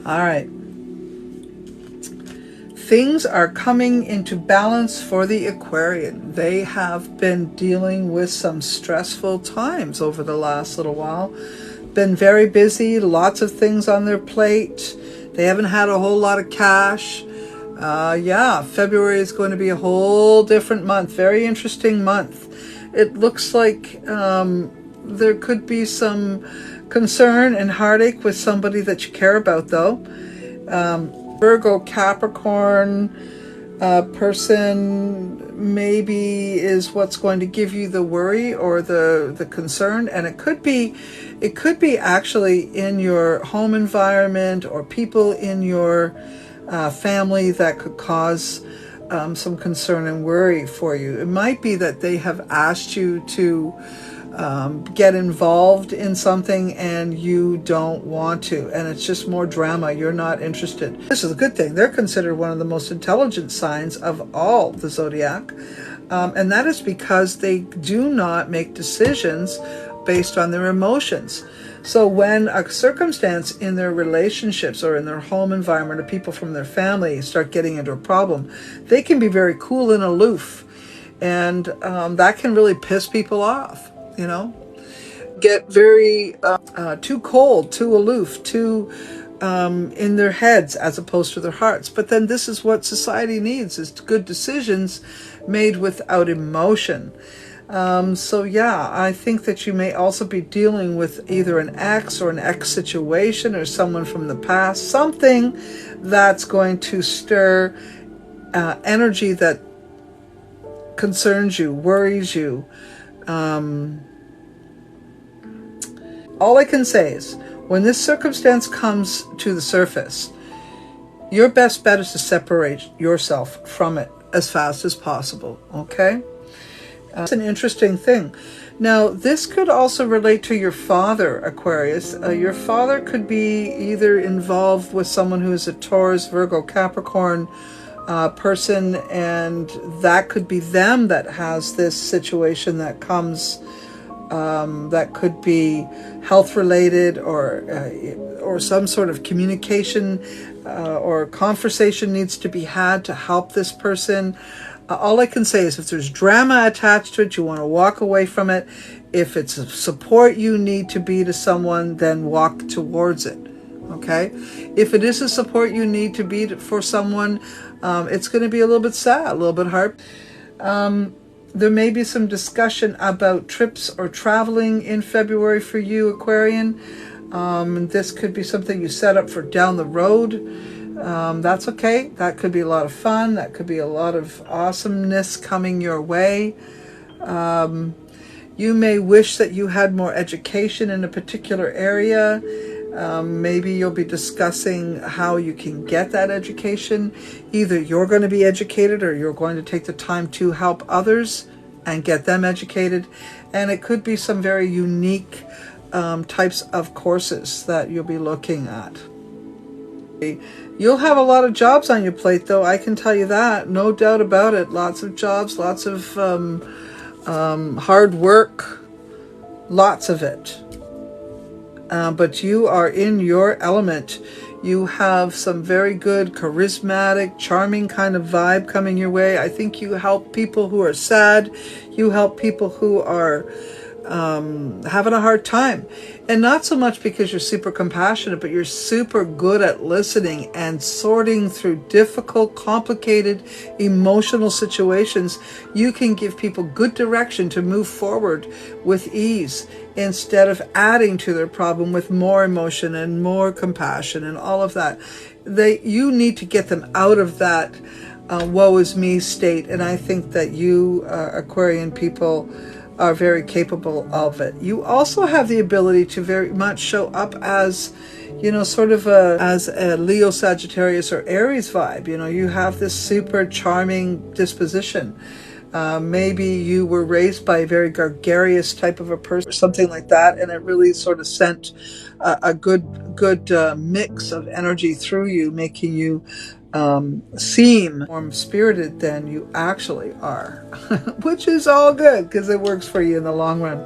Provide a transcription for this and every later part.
All right. Things are coming into balance for the Aquarian. They have been dealing with some stressful times over the last little while. Been very busy, lots of things on their plate. They haven't had a whole lot of cash. Yeah, February is going to be a whole different month. Very interesting month. It looks like there could be some concern and heartache with somebody that you care about, though. Virgo, Capricorn person maybe is what's going to give you the worry or the concern, and it could be actually in your home environment or people in your family that could cause some concern and worry for you. It might be that they have asked you to get involved in something and you don't want to, and it's just more drama. You're not interested. This is a good thing. They're considered one of the most intelligent signs of all the zodiac, and that is because they do not make decisions based on their emotions. So when a circumstance in their relationships or in their home environment or people from their family start getting into a problem, they can be very cool and aloof, and that can really piss people off. Get very too cold, too aloof, too in their heads as opposed to their hearts. But then this is what society needs, is good decisions made without emotion. So yeah, I think that you may also be dealing with either an ex or an ex situation or someone from the past, something that's going to stir energy that concerns you, worries you. All I can say is, when this circumstance comes to the surface, your best bet is to separate yourself from it as fast as possible, okay? It's an interesting thing. Now, this could also relate to your father, Aquarius. Your father could be either involved with someone who is a Taurus, Virgo, Capricorn person, and that could be them that has this situation that comes, that could be health related or some sort of communication or conversation needs to be had to help this person. All I can say is if there's drama attached to it, you want to walk away from it. If it's a support you need to be to someone, then walk towards it. Okay? If it is a support you need to be for someone, it's going to be a little bit sad, a little bit hard. There may be some discussion about trips or traveling in February for you, Aquarian. This could be something you set up for down the road. That's okay. That could be a lot of fun. That could be a lot of awesomeness coming your way. You may wish that you had more education in a particular area. Maybe you'll be discussing how you can get that education. Either you're going to be educated or you're going to take the time to help others and get them educated. And it could be some very unique types of courses that you'll be looking at. You'll have a lot of jobs on your plate, though, I can tell you that. No doubt about it. Lots of jobs, lots of hard work, lots of it. But you are in your element. You have some very good, charismatic, charming kind of vibe coming your way. I think you help people who are sad. You help people who are having a hard time. And not so much because you're super compassionate, but you're super good at listening and sorting through difficult, complicated, emotional situations. You can give people good direction to move forward with ease instead of adding to their problem with more emotion and more compassion and all of that. You need to get them out of that woe is me state. And I think that you Aquarian people are very capable of it. You also have the ability to very much show up as, sort of as a Leo, Sagittarius, or Aries vibe. You have this super charming disposition. Maybe you were raised by a very gregarious type of a person or something like that, and it really sort of sent a good mix of energy through you, making you seem more spirited than you actually are, which is all good because it works for you in the long run.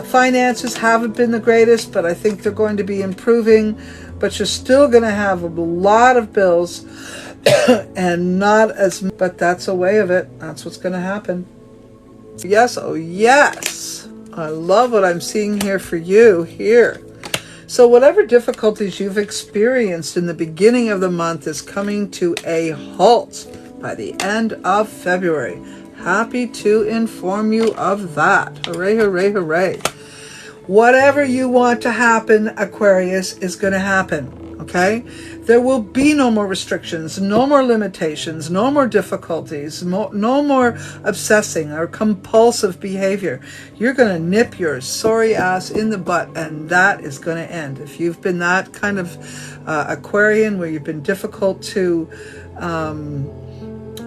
Finances haven't been the greatest, but I think they're going to be improving. but you're still going to have a lot of bills and not as, but that's a way of it. That's what's going to happen. Yes, oh yes. I love what I'm seeing here for you here. So whatever difficulties you've experienced in the beginning of the month is coming to a halt by the end of February. Happy to inform you of that. Hooray, hooray, hooray. Whatever you want to happen, Aquarius, is going to happen. Okay? There will be no more restrictions, no more limitations, no more difficulties, no more obsessing or compulsive behavior. You're going to nip your sorry ass in the butt, and that is going to end. If you've been that kind of Aquarian where you've been difficult to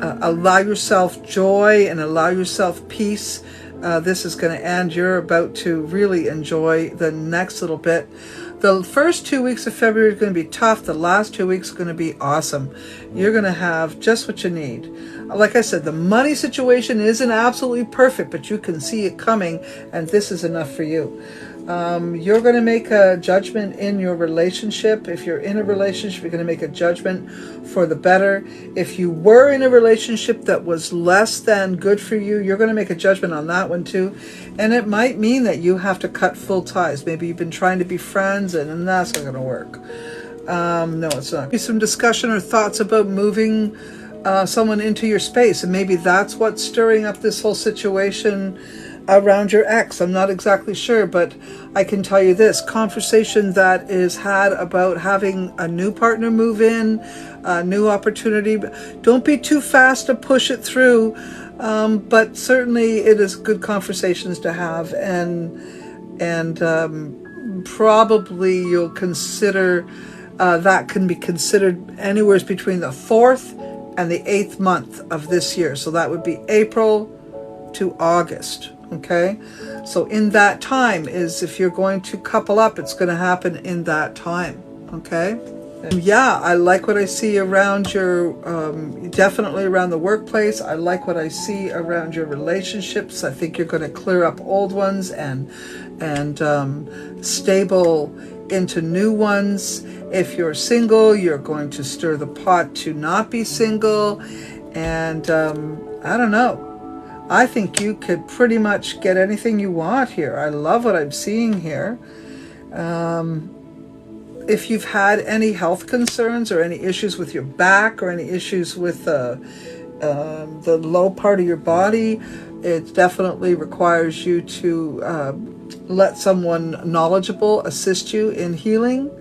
allow yourself joy and allow yourself peace, this is going to end. You're about to really enjoy the next little bit. The first 2 weeks of February is going to be tough. The last 2 weeks are going to be awesome. You're going to have just what you need. Like I said, the money situation isn't absolutely perfect, but you can see it coming, and this is enough for you. You're going to make a judgment in your relationship. If you're in a relationship, you're going to make a judgment for the better. If you were in a relationship that was less than good for you, you're going to make a judgment on that one too. And it might mean that you have to cut full ties. Maybe you've been trying to be friends, and that's not going to work. No, it's not. Maybe some discussion or thoughts about moving someone into your space, and maybe that's what's stirring up this whole situation around your ex. I'm not exactly sure, but I can tell you this conversation that is had about having a new partner move in, a new opportunity. Don't be too fast to push it through, but certainly it is good conversations to have, and probably you'll consider that can be considered anywhere between the 4th and the 8th month of this year. So that would be April to August. Okay, so in that time is, if you're going to couple up, it's going to happen in that time. Okay, yeah, I like what I see around your definitely around the workplace. I like what I see around your relationships. I think you're going to clear up old ones and stable into new ones. If you're single, you're going to stir the pot to not be single, and I don't know. I think you could pretty much get anything you want here. I love what I'm seeing here. If you've had any health concerns or any issues with your back or any issues with the low part of your body, it definitely requires you to let someone knowledgeable assist you in healing.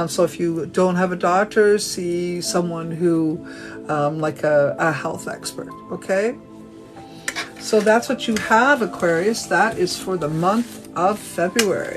So if you don't have a doctor, see someone who, like a health expert, okay? So that's what you have, Aquarius. That is for the month of February.